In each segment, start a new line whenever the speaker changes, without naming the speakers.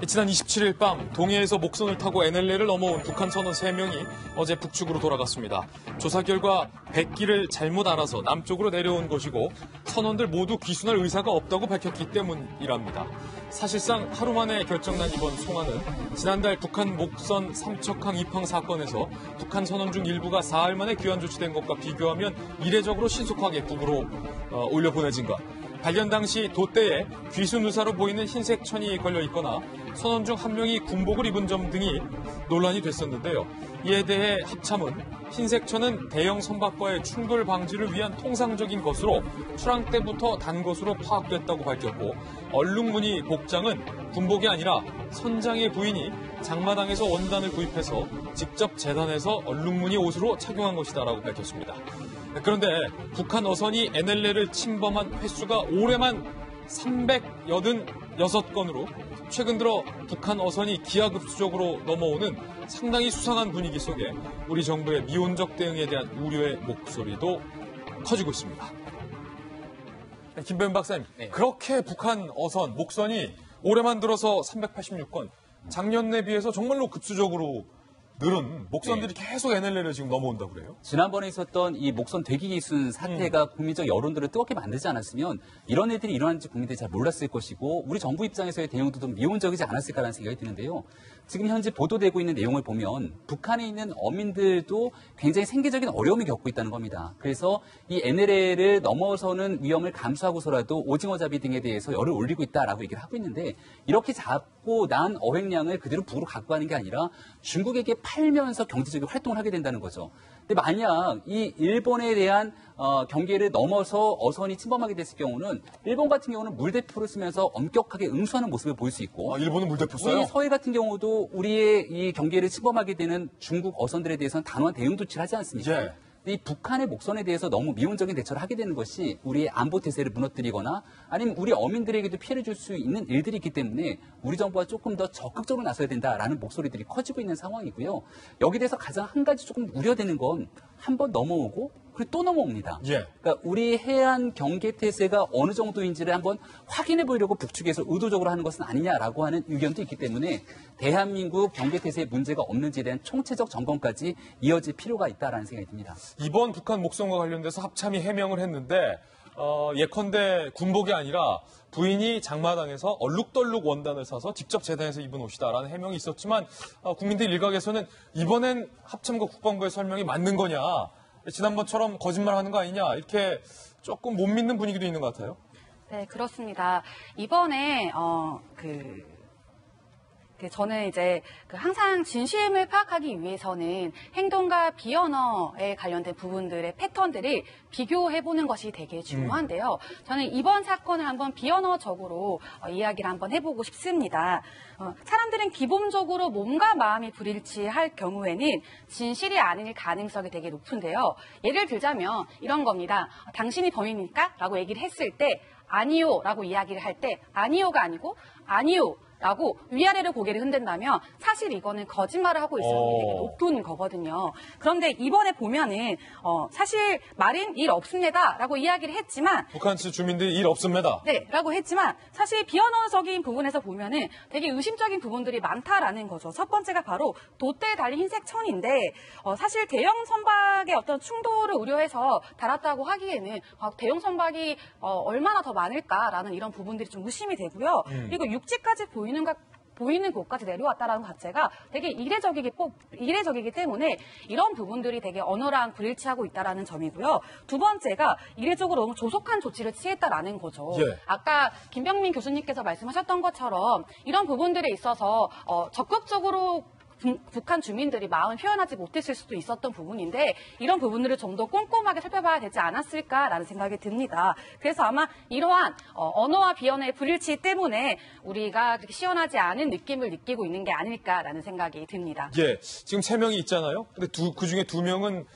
지난 27일 밤 동해에서 목선을 타고 NLL을 넘어온 북한 선원 3명이 어제 북측으로 돌아갔습니다. 조사 결과 백기를 잘못 알아서 남쪽으로 내려온 것이고 선원들 모두 귀순할 의사가 없다고 밝혔기 때문이랍니다. 사실상 하루 만에 결정난 이번 송환은 지난달 북한 목선 삼척항 입항 사건에서 북한 선원 중 일부가 사흘 만에 귀환 조치된 것과 비교하면 이례적으로 신속하게 북으로 올려보내진 것. 발견 당시 돛대에 귀순 의사로 보이는 흰색 천이 걸려 있거나 선원 중 한 명이 군복을 입은 점 등이 논란이 됐었는데요. 이에 대해 합참은 흰색 천은 대형 선박과의 충돌 방지를 위한 통상적인 것으로 출항 때부터 단 것으로 파악됐다고 밝혔고, 얼룩무늬 복장은 군복이 아니라 선장의 부인이 장마당에서 원단을 구입해서 직접 재단해서 얼룩무늬 옷으로 착용한 것이다라고 밝혔습니다. 그런데 북한 어선이 NLL을 침범한 횟수가 올해만 386건으로 최근 들어 북한 어선이 기하급수적으로 넘어오는 상당히 수상한 분위기 속에 우리 정부의 미온적 대응에 대한 우려의 목소리도 커지고 있습니다. 김배은 박사님, 네. 그렇게 북한 어선, 목선이 올해만 들어서 386건, 작년에 비해서 정말로 급수적으로 늘은 목선들이 계속 NLL을 지금 넘어온다고 그래요?
지난번에 있었던 이 목선 대기기순 사태가 국민적 여론들을 뜨겁게 만들지 않았으면 이런 일들이 일어나는지 국민들이 잘 몰랐을 것이고 우리 정부 입장에서의 대응도 좀 미온적이지 않았을까라는 생각이 드는데요. 지금 현재 보도되고 있는 내용을 보면 북한에 있는 어민들도 굉장히 생계적인 어려움을 겪고 있다는 겁니다. 그래서 이 NLL을 넘어서는 위험을 감수하고서라도 오징어잡이 등에 대해서 열을 올리고 있다라고 얘기를 하고 있는데, 이렇게 잡고 난 어획량을 그대로 북으로 갖고 가는 게 아니라 중국에게 팔면서 경제적인 활동을 하게 된다는 거죠. 근데 만약 이 일본에 대한 경계를 넘어서 어선이 침범하게 됐을 경우는 일본 같은 경우는 물대포를 쓰면서 엄격하게 응수하는 모습을 보일 수 있고,
일본은 물대포 써요?
우리 서해 같은 경우도 우리의 이 경계를 침범하게 되는 중국 어선들에 대해서는 단호한 대응 조치를 하지 않습니까?
예.
이 북한의 목선에 대해서 너무 미온적인 대처를 하게 되는 것이 우리의 안보 태세를 무너뜨리거나 아니면 우리 어민들에게도 피해를 줄 수 있는 일들이 있기 때문에 우리 정부가 조금 더 적극적으로 나서야 된다라는 목소리들이 커지고 있는 상황이고요. 여기에 대해서 가장 한 가지 조금 우려되는 건 한 번 넘어오고 그리고 또 넘어옵니다.
예.
그러니까 우리 해안 경계 태세가 어느 정도인지를 한번 확인해 보려고 북측에서 의도적으로 하는 것은 아니냐라고 하는 의견도 있기 때문에 대한민국 경계 태세에 문제가 없는지에 대한 총체적 점검까지 이어질 필요가 있다라는 생각이 듭니다.
이번 북한 목선과 관련돼서 합참이 해명을 했는데 예컨대 군복이 아니라 부인이 장마당에서 얼룩덜룩 원단을 사서 직접 재단해서 입은 옷이다라는 해명이 있었지만 국민들 일각에서는 이번엔 합참과 국방부의 설명이 맞는 거냐, 지난번처럼 거짓말하는 거 아니냐, 이렇게 조금 못 믿는 분위기도 있는 것 같아요.
네, 그렇습니다. 이번에 저는 이제 항상 진심을 파악하기 위해서는 행동과 비언어에 관련된 부분들의 패턴들을 비교해보는 것이 되게 중요한데요. 저는 이번 사건을 한번 비언어적으로 이야기를 한번 해보고 싶습니다. 사람들은 기본적으로 몸과 마음이 불일치할 경우에는 진실이 아닐 가능성이 되게 높은데요. 예를 들자면 이런 겁니다. 당신이 범인입니까? 라고 얘기를 했을 때 아니요 라고 이야기를 할 때 아니요가 아니고 아니요 라고 위아래로 고개를 흔든다면 사실 이거는 거짓말을 하고 있을 확률이 되게 높은 거거든요. 그런데 이번에 보면은 사실 말인 일 없습니다 라고 이야기를 했지만
북한 측 주민들이 일 없습니다.
네, 라고 했지만 사실 비언어적인 부분에서 보면은 되게 의심적인 부분들이 많다라는 거죠. 첫 번째가 바로 돛대에 달린 흰색 천인데 사실 대형 선박의 어떤 충돌을 우려해서 달았다고 하기에는 대형 선박이 얼마나 더 많을까라는 이런 부분들이 좀 의심이 되고요. 그리고 육지까지 보이는 곳까지 내려왔다라는 것 자체가 되게 이례적이기 때문에 이런 부분들이 되게 언어랑 불일치하고 있다라는 점이고요. 두 번째가 이례적으로 너무 조속한 조치를 취했다라는 거죠.
예.
아까 김병민 교수님께서 말씀하셨던 것처럼 이런 부분들에 있어서 적극적으로 북한 주민들이 마음을 표현하지 못했을 수도 있었던 부분인데 이런 부분들을 좀 더 꼼꼼하게 살펴봐야 되지 않았을까라는 생각이 듭니다. 그래서 아마 이러한 언어와 비언어의 불일치 때문에 우리가 그렇게 시원하지 않은 느낌을 느끼고 있는 게 아닐까라는 생각이 듭니다.
예, 지금 3명이 있잖아요. 근데 그중에 2명은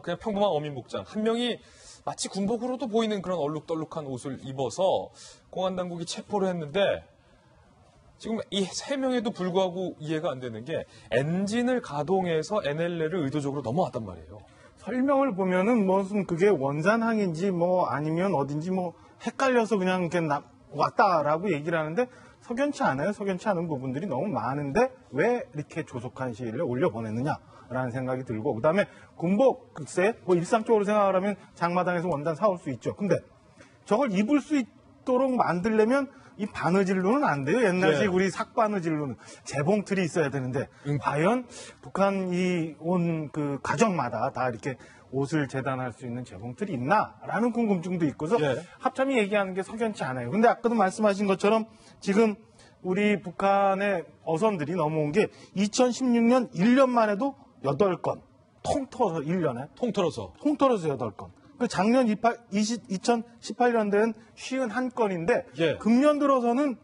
그냥 평범한 어민 복장, 한 명이 마치 군복으로도 보이는 그런 얼룩덜룩한 옷을 입어서 공안 당국이 체포를 했는데 지금 이 3명에도 불구하고 이해가 안 되는 게 엔진을 가동해서 NLL을 의도적으로 넘어왔단 말이에요.
설명을 보면은 무슨 그게 원산항인지 뭐 아니면 어딘지 뭐 헷갈려서 그냥 이렇게 왔다라고 얘기를 하는데 석연치 않아요. 석연치 않은 부분들이 너무 많은데 왜 이렇게 조속한 시일 내에 올려보냈느냐라는 생각이 들고, 그다음에 군복 글쎄 뭐 일상적으로 생각을 하면 장마당에서 원단 사올 수 있죠. 근데 저걸 입을 수 있도록 만들려면 이 바느질로는 안 돼요. 옛날식
예.
우리 삭바느질로는 재봉틀이 있어야 되는데 과연 북한이 온 그 가정마다 다 이렇게 옷을 재단할 수 있는 재봉틀이 있나라는 궁금증도 있고서
예.
합참이 얘기하는 게 석연치 않아요. 근데 아까도 말씀하신 것처럼 지금 우리 북한의 어선들이 넘어온 게 2016년 1년만 해도 8건 통틀어서 1년에
통틀어서.
통틀어서 8건. 그 작년 2018년도엔 51건인데
예.
금년 들어서는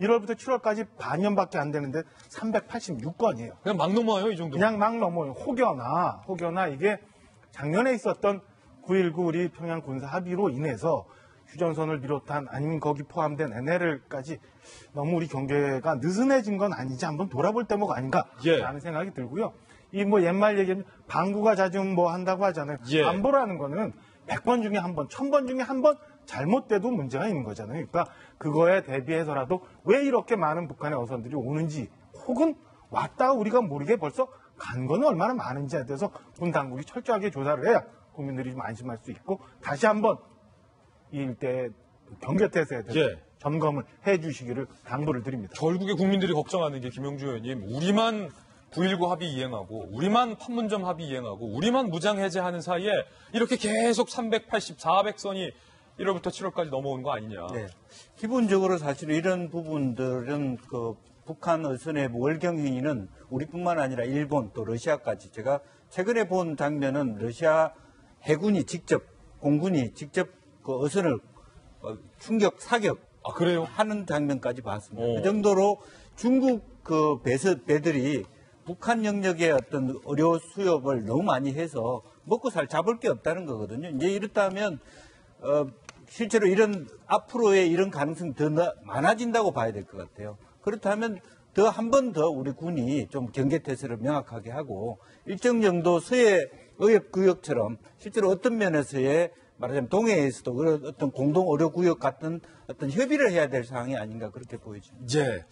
1월부터 7월까지 반년밖에 안 되는데 386건이에요.
그냥 막 넘어와요, 이 정도.
그냥 막 넘어요. 혹여나 이게 작년에 있었던 9.19 우리 평양 군사 합의로 인해서 휴전선을 비롯한 아니면 거기 포함된 NLL까지 너무 우리 경계가 느슨해진 건 아니지 한번 돌아볼 대목 아닌가라는
예.
생각이 들고요. 이 뭐 옛말 얘기는 방구가 잦으면 뭐 한다고 하잖아요.
예.
안보라는 거는 100번 중에 한 번, 1000번 중에 한 번 잘못돼도 문제가 있는 거잖아요. 그러니까 그거에 대비해서라도 왜 이렇게 많은 북한의 어선들이 오는지, 혹은 왔다가 우리가 모르게 벌써 간 거는 얼마나 많은지에 대해서 군 당국이 철저하게 조사를 해야 국민들이 좀 안심할 수 있고 다시 한번 이 일대 경계태세에 대해서
예.
점검을 해 주시기를 당부를 드립니다.
결국에 국민들이 걱정하는 게 김영주 의원님, 우리만 9.19 합의 이행하고 우리만 판문점 합의 이행하고 우리만 무장 해제하는 사이에 이렇게 계속 380, 400선이 1월부터 7월까지 넘어온 거 아니냐.
네. 기본적으로 사실 이런 부분들은 그 북한 어선의 월경 행위는 우리뿐만 아니라 일본 또 러시아까지, 제가 최근에 본 장면은 러시아 해군이 직접, 공군이 직접 그 어선을 충격, 사격
아, 그래요?
하는 장면까지 봤습니다.
오.
그 정도로 중국 그 배들이 북한 영역의 어떤 의료 수역을 너무 많이 해서 먹고 잡을 게 없다는 거거든요. 이제 이렇다면 실제로 이런 앞으로의 이런 가능성이 더 많아진다고 봐야 될 것 같아요. 그렇다면 더 한 번 더 우리 군이 좀 경계태세를 명확하게 하고 일정 정도 서해 의협구역처럼 실제로 어떤 면에서의 말하자면 동해에서도 그런 어떤 공동 의료구역 같은 어떤 협의를 해야 될 상황이 아닌가 그렇게 보여집니다.
예.